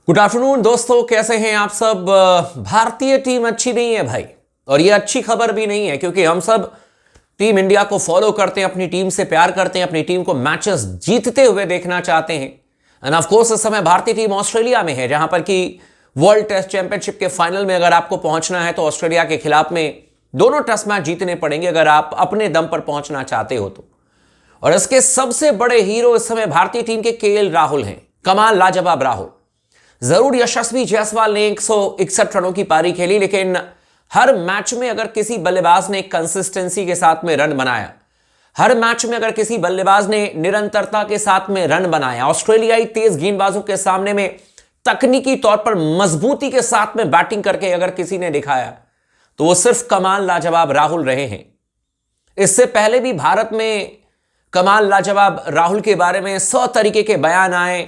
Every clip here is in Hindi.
गुड आफ्टरनून दोस्तों, कैसे हैं आप सब। भारतीय टीम अच्छी नहीं है भाई, और ये अच्छी खबर भी नहीं है क्योंकि हम सब टीम इंडिया को फॉलो करते हैं, अपनी टीम से प्यार करते हैं, अपनी टीम को मैचेस जीतते हुए देखना चाहते हैं। एंड ऑफ कोर्स इस समय भारतीय टीम ऑस्ट्रेलिया में है, जहां पर कि वर्ल्ड टेस्ट चैंपियनशिप के फाइनल में अगर आपको पहुंचना है तो ऑस्ट्रेलिया के खिलाफ में दोनों टेस्ट मैच जीतने पड़ेंगे अगर आप अपने दम पर पहुंचना चाहते हो तो। और इसके सबसे बड़े हीरो इस समय भारतीय टीम के केएल राहुल हैं। कमाल, लाजवाब राहुल। जरूर यशस्वी जायसवाल ने 161 रनों की पारी खेली, लेकिन हर मैच में अगर किसी बल्लेबाज ने कंसिस्टेंसी के साथ में रन बनाया, हर मैच में अगर किसी बल्लेबाज ने निरंतरता के साथ में रन बनाया, ऑस्ट्रेलियाई तेज गेंदबाजों के सामने में तकनीकी तौर पर मजबूती के साथ में बैटिंग करके अगर किसी ने दिखाया तो वो सिर्फ कमाल लाजवाब राहुल रहे हैं। इससे पहले भी भारत में कमाल लाजवाब राहुल के बारे में 100 तरीके के बयान आए।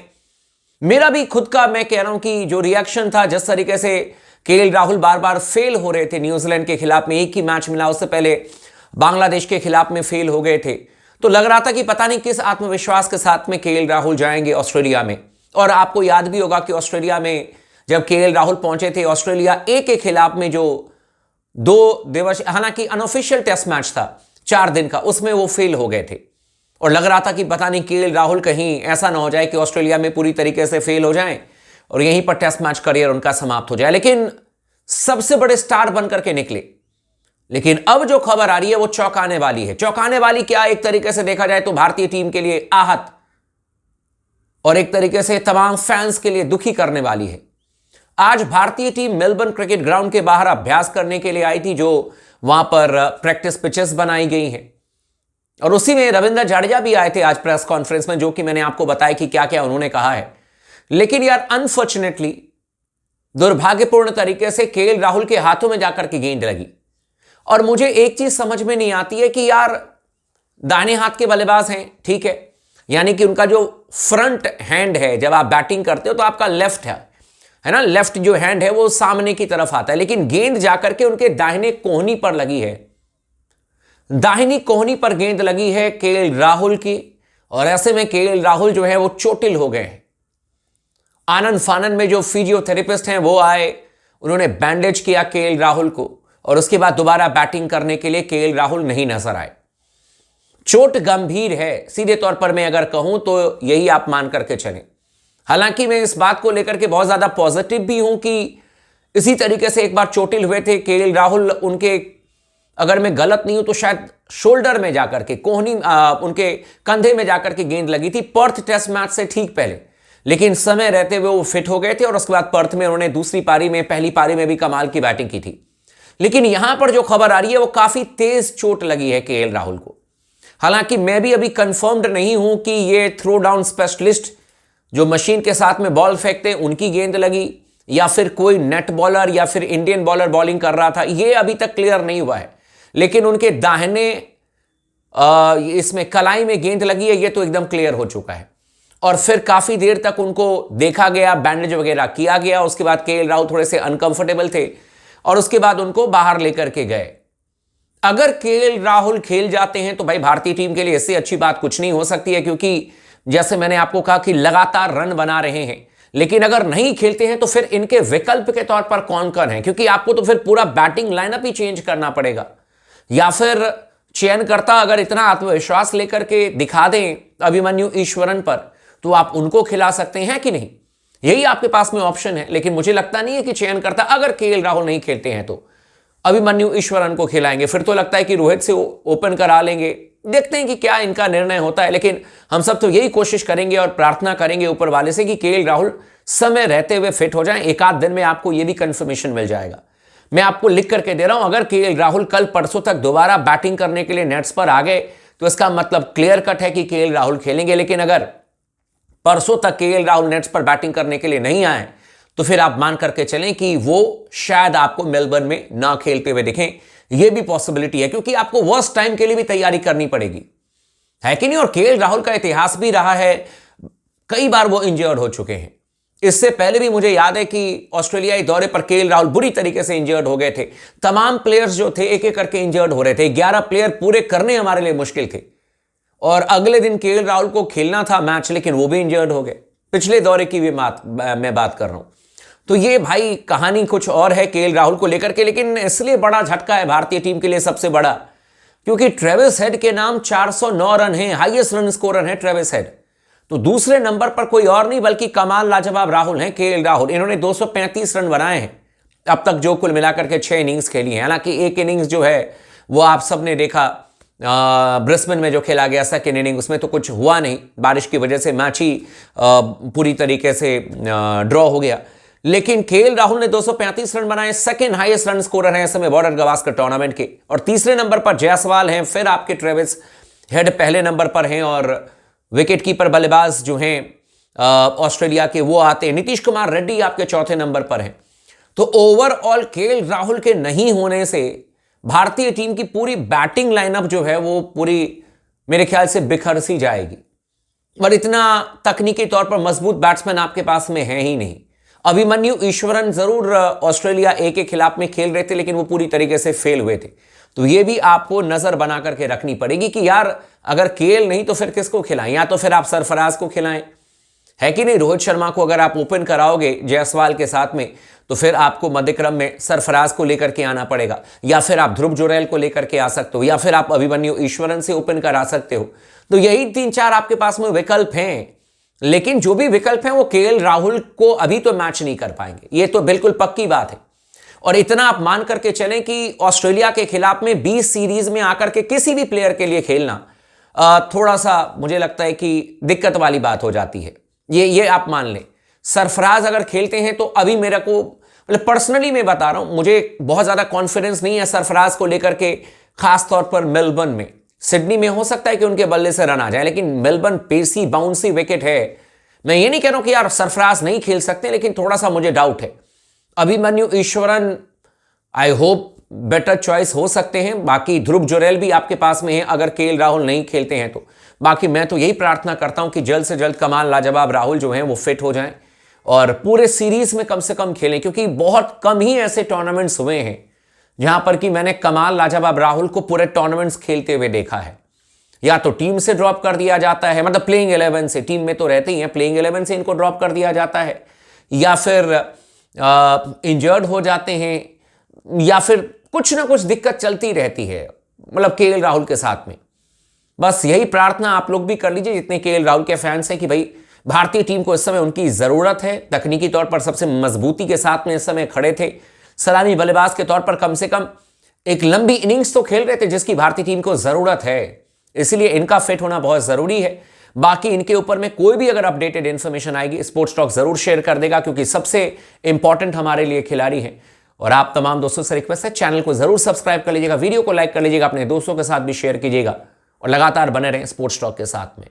मेरा भी खुद का, मैं कह रहा हूं कि जो रिएक्शन था, जिस तरीके से केएल राहुल बार बार फेल हो रहे थे न्यूजीलैंड के खिलाफ में, एक ही मैच मिला, उससे पहले बांग्लादेश के खिलाफ में फेल हो गए थे, तो लग रहा था कि पता नहीं किस आत्मविश्वास के साथ में केएल राहुल जाएंगे ऑस्ट्रेलिया में। और आपको याद भी होगा कि ऑस्ट्रेलिया में जब केएल राहुल पहुंचे थे, ऑस्ट्रेलिया ए के खिलाफ में जो 2 दिवस, हालांकि अनऑफिशियल टेस्ट मैच था 4 दिन का, उसमें वो फेल हो गए थे। और लग रहा था कि पता नहीं केएल राहुल कहीं ऐसा ना हो जाए कि ऑस्ट्रेलिया में पूरी तरीके से फेल हो जाएं और यहीं पर टेस्ट मैच करियर उनका समाप्त हो जाए, लेकिन सबसे बड़े स्टार बनकर के निकले। लेकिन अब जो खबर आ रही है वो चौंकाने वाली है। चौंकाने वाली क्या, एक तरीके से देखा जाए तो भारतीय टीम के लिए आहत और एक तरीके से तमाम फैंस के लिए दुखी करने वाली है। आज भारतीय टीम मेलबर्न क्रिकेट ग्राउंड के बाहर अभ्यास करने के लिए आई थी, जो वहां पर प्रैक्टिस पिचेस बनाई गई हैं, और उसी में रविंद्र जडेजा भी आए थे आज प्रेस कॉन्फ्रेंस में, जो कि मैंने आपको बताया कि क्या क्या उन्होंने कहा है। लेकिन यार अनफॉर्चुनेटली, दुर्भाग्यपूर्ण तरीके से केएल राहुल के हाथों में जाकर के गेंद लगी। और मुझे एक चीज समझ में नहीं आती है कि यार दाहिने हाथ के बल्लेबाज हैं, ठीक है, यानी कि उनका जो फ्रंट हैंड है, जब आप बैटिंग करते हो तो आपका लेफ्ट है ना, लेफ्ट जो हैंड है वो सामने की तरफ आता है, लेकिन गेंद जाकर के उनके दाहिने कोहनी पर लगी है, दाहिनी कोहनी पर गेंद लगी है केएल राहुल की। और ऐसे में केएल राहुल जो है वो चोटिल हो गए। आनंद फानन में जो फिजियोथेरेपिस्ट हैं वो आए, उन्होंने बैंडेज किया केएल राहुल को, और उसके बाद दोबारा बैटिंग करने के लिए केएल राहुल नहीं नजर आए। चोट गंभीर है, सीधे तौर पर मैं अगर कहूं तो यही आप मान करके चलें। हालांकि मैं इस बात को लेकर के बहुत ज्यादा पॉजिटिव भी हूं कि इसी तरीके से एक बार चोटिल हुए थे केएल राहुल, उनके, अगर मैं गलत नहीं हूं तो शायद शोल्डर में जाकर के, कोहनी, उनके कंधे में जाकर के गेंद लगी थी पर्थ टेस्ट मैच से ठीक पहले, लेकिन समय रहते हुए वो फिट हो गए थे और उसके बाद पर्थ में उन्होंने दूसरी पारी में, पहली पारी में भी कमाल की बैटिंग की थी। लेकिन यहां पर जो खबर आ रही है वो काफी तेज चोट लगी है केएल राहुल को। हालांकि मैं भी अभी कंफर्म्ड नहीं हूं कि ये थ्रो डाउन स्पेशलिस्ट जो मशीन के साथ में बॉल फेंकते हैं उनकी गेंद लगी, या फिर कोई नेट बॉलर या फिर इंडियन बॉलर बॉलिंग कर रहा था, ये अभी तक क्लियर नहीं हुआ है। लेकिन उनके दाहिने इसमें कलाई में गेंद लगी है, ये तो एकदम क्लियर हो चुका है। और फिर काफी देर तक उनको देखा गया, बैंडेज वगैरह किया गया, उसके बाद केएल राहुल थोड़े से अनकंफर्टेबल थे और उसके बाद उनको बाहर लेकर के गए। अगर केएल राहुल खेल जाते हैं तो भाई भारतीय टीम के लिए इससे अच्छी बात कुछ नहीं हो सकती है, क्योंकि जैसे मैंने आपको कहा कि लगातार रन बना रहे हैं। लेकिन अगर नहीं खेलते हैं तो फिर इनके विकल्प के तौर पर कौन कौन है, क्योंकि आपको तो फिर पूरा बैटिंग लाइनअप ही चेंज करना पड़ेगा, या फिर चयनकर्ता अगर इतना आत्मविश्वास लेकर के दिखा दें अभिमन्यु ईश्वरन पर तो आप उनको खिला सकते हैं कि नहीं, यही आपके पास में ऑप्शन है। लेकिन मुझे लगता नहीं है कि चयनकर्ता, अगर केएल राहुल नहीं खेलते हैं तो अभिमन्यु ईश्वरन को खिलाएंगे। फिर तो लगता है कि रोहित से ओपन करा लेंगे। देखते हैं कि क्या इनका निर्णय होता है, लेकिन हम सब तो यही कोशिश करेंगे और प्रार्थना करेंगे ऊपर वाले से कि केएल राहुल समय रहते हुए फिट हो जाएं। एक आध दिन में आपको यह भी कंफर्मेशन मिल जाएगा। मैं आपको लिख करके दे रहा हूं, अगर केएल राहुल कल परसों तक दोबारा बैटिंग करने के लिए नेट्स पर आ गए तो इसका मतलब क्लियर कट है कि केएल राहुल खेलेंगे। लेकिन अगर परसों तक केएल राहुल नेट्स पर बैटिंग करने के लिए नहीं आए तो फिर आप मान करके चलें कि वो शायद आपको मेलबर्न में ना खेलते हुए दिखें। यह भी पॉसिबिलिटी है, क्योंकि आपको वर्स्ट टाइम के लिए भी तैयारी करनी पड़ेगी, है कि नहीं। और केएल राहुल का इतिहास भी रहा है, कई बार वो इंजर्ड हो चुके हैं। इससे पहले भी मुझे याद है कि ऑस्ट्रेलियाई दौरे पर केएल राहुल बुरी तरीके से इंजर्ड हो गए थे। तमाम प्लेयर्स जो थे एक एक करके इंजर्ड हो रहे थे। 11 प्लेयर पूरे करने हमारे लिए मुश्किल थे, और अगले दिन केएल राहुल को खेलना था मैच, लेकिन वो भी इंजर्ड हो गए। पिछले दौरे की भी मैं बात कर रहा हूं। तो ये भाई कहानी कुछ और है केएल राहुल को लेकर के, लेकिन इसलिए बड़ा झटका है भारतीय टीम के लिए सबसे बड़ा, क्योंकि ट्रेविस हेड के नाम 409 रन हैं, हाईएस्ट रन स्कोरर हैं ट्रेविस हेड। तो दूसरे नंबर पर कोई और नहीं बल्कि कमाल लाजवाब राहुल हैं, केएल राहुल। इन्होंने 235 रन बनाए हैं अब तक, जो कुल मिलाकर के 6 इनिंग्स खेली हैं। हालांकि एक इनिंग्स जो है वो आप सबने देखा ब्रिस्बेन में जो खेला गया सेकेंड इनिंग, उसमें तो कुछ हुआ नहीं, बारिश की वजह से मैच ही पूरी तरीके से ड्रॉ हो गया। लेकिन केएल राहुल ने 235 रन बनाए, सेकंड हाईएस्ट रन स्कोरर हैं इस समय बॉर्डर गवास्कर टूर्नामेंट के। और तीसरे नंबर पर जायसवाल हैं, फिर आपके ट्रेविस हेड पहले नंबर पर हैं, और विकेट कीपर बल्लेबाज जो हैं ऑस्ट्रेलिया के वो आते हैं। नीतीश कुमार रेड्डी आपके चौथे नंबर पर हैं। तो ओवरऑल केएल राहुल के नहीं होने से भारतीय टीम की पूरी बैटिंग लाइनअप जो है वो पूरी मेरे ख्याल से बिखर सी जाएगी। और इतना तकनीकी तौर पर मजबूत बैट्समैन आपके पास में है ही नहीं। अभिमन्यु ईश्वरन जरूर ऑस्ट्रेलिया ए के खिलाफ में खेल रहे थे, लेकिन वो पूरी तरीके से फेल हुए थे। तो ये भी आपको नजर बना करके रखनी पड़ेगी कि यार अगर केएल नहीं तो फिर किसको खिलाएं, या तो फिर आप सरफराज को खिलाएं, है कि नहीं। रोहित शर्मा को अगर आप ओपन कराओगे जायसवाल के साथ में, तो फिर आपको मध्यक्रम में सरफराज को लेकर के आना पड़ेगा, या फिर आप ध्रुव जुरैल को लेकर के आ सकते हो, या फिर आप अभिमन्यु ईश्वरन से ओपन करा सकते हो। तो यही 3-4 आपके पास में विकल्प हैं, लेकिन जो भी विकल्प हैं वो केएल राहुल को अभी तो मैच नहीं कर पाएंगे, ये तो बिल्कुल पक्की बात है। और इतना आप मान करके चलें कि ऑस्ट्रेलिया के खिलाफ में 20 सीरीज में आकर के किसी भी प्लेयर के लिए खेलना थोड़ा सा मुझे लगता है कि दिक्कत वाली बात हो जाती है। ये आप मान लें। सरफराज अगर खेलते हैं तो अभी मेरे को मतलब पर्सनली मैं बता रहा हूं, मुझे बहुत ज्यादा कॉन्फिडेंस नहीं है सरफराज को लेकर के, खास तौर पर मेलबर्न में। सिडनी में हो सकता है कि उनके बल्ले से रन आ जाए, लेकिन मेलबर्न पेसी बाउंसी विकेट है। मैं ये नहीं कह रहा हूं कि यार सरफराज नहीं खेल सकते, लेकिन थोड़ा सा मुझे डाउट है। Abhimanyu Eswaran I hope better choice हो सकते हैं। बाकी ध्रुव जुरैल भी आपके पास में है अगर केएल राहुल नहीं खेलते हैं तो। बाकी मैं तो यही प्रार्थना करता हूं कि जल्द से जल्द कमाल लाजवाब राहुल जो हैं वो फिट हो जाएं और पूरे सीरीज में कम से कम खेलें, क्योंकि बहुत कम ही ऐसे टूर्नामेंट्स हुए हैं जहां पर कि मैंने कमाल लाजवाब राहुल को पूरे टूर्नामेंट्स खेलते हुए देखा है। या तो टीम से ड्रॉप कर दिया जाता है, मतलब प्लेइंग 11 से, टीम में तो रहते ही हैं, प्लेइंग 11 से इनको ड्रॉप कर दिया जाता है, या फिर इंजर्ड हो जाते हैं, या फिर कुछ ना कुछ दिक्कत चलती रहती है मतलब केएल राहुल के साथ में। बस यही प्रार्थना आप लोग भी कर लीजिए जितने केएल राहुल के फैंस हैं कि भाई भारतीय टीम को इस समय उनकी जरूरत है। तकनीकी तौर पर सबसे मजबूती के साथ में इस समय खड़े थे, सलामी बल्लेबाज के तौर पर कम से कम एक लंबी इनिंग्स तो खेल रहे थे जिसकी भारतीय टीम को जरूरत है, इसलिए इनका फिट होना बहुत जरूरी है। बाकी इनके ऊपर में कोई भी अगर अपडेटेड इंफॉर्मेशन आएगी स्पोर्ट्स टॉक जरूर शेयर कर देगा, क्योंकि सबसे इंपॉर्टेंट हमारे लिए खिलाड़ी हैं। और आप तमाम दोस्तों से रिक्वेस्ट है चैनल को जरूर सब्सक्राइब कर लीजिएगा, वीडियो को लाइक कर लीजिएगा, अपने दोस्तों के साथ भी शेयर कीजिएगा और लगातार बने रहें स्पोर्ट्स टॉक के साथ में।